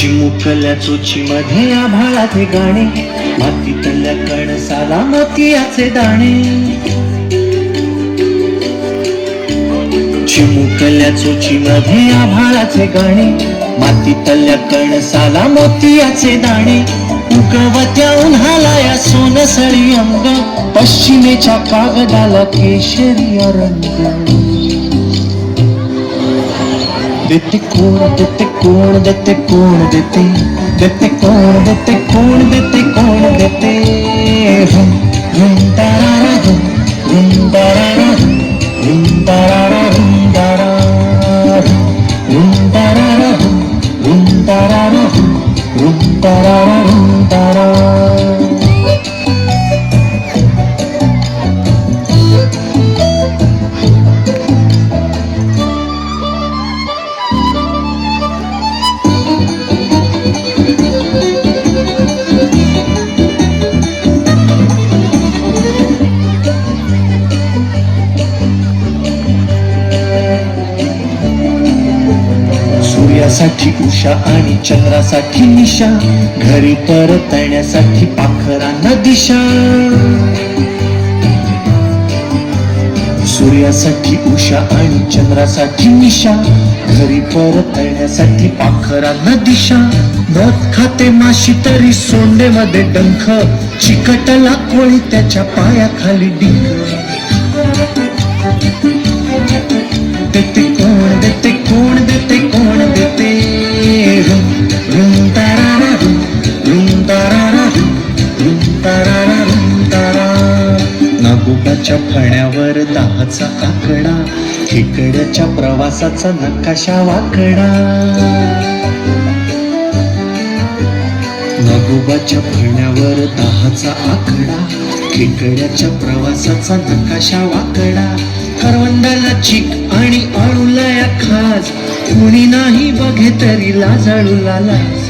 चिमुकल्या चोचीमध्ये आभाळाचे गाणे, मातीतल्या कणसाला मोतियाचे दाणे. चिमुकल्या चोचीमध्ये आभाळाचे गाणे, मातीतल्या कणसाला मोतियाचे दाणे. उगवत्या उन्हाला या सोनसळी अंग, पश्चिमेच्या कागदाला केशरी रंग. देते कोण देते कोण देते कोण देते, देते कोण देते कोण देते कोण देते. हुम हुम तारारा हुम हुम तारारा हुम तारारा हुम तारारा हुम तारारा हुम तारारा हुम तारारा हुम तारारा. सूर्यासाठी उषा आणि चंद्रासाठी निशा, घरी परतण्यासाठी पाखरांना दिशा. सूर्यासाठी उषा आणि चंद्रासाठी निशा, घरी परतण्यासाठी पाखरांना दिशा. मध खाते माशी तरी सोंडेमध्ये डंख, चिकटला कोळी त्याच्या पायाखाली डिंक. देते कोण देते कोण देते कोण देते. हुम हुम तारारा हुम तारारा हुम तारारा हुम तारा. नागोबाच्या फण्यावर 10चा आकडा, खेकड्याच्या प्रवासाचा नकाशा वाकडा. नागोबाच्या फण्यावर 10चा आकडा, खेकड्याच्या प्रवासाचा नकाशा वाकडा. करवंदाला चीक आणि अळूला या खास, कुणी नाही बघे तरी लाजाळूला लाज.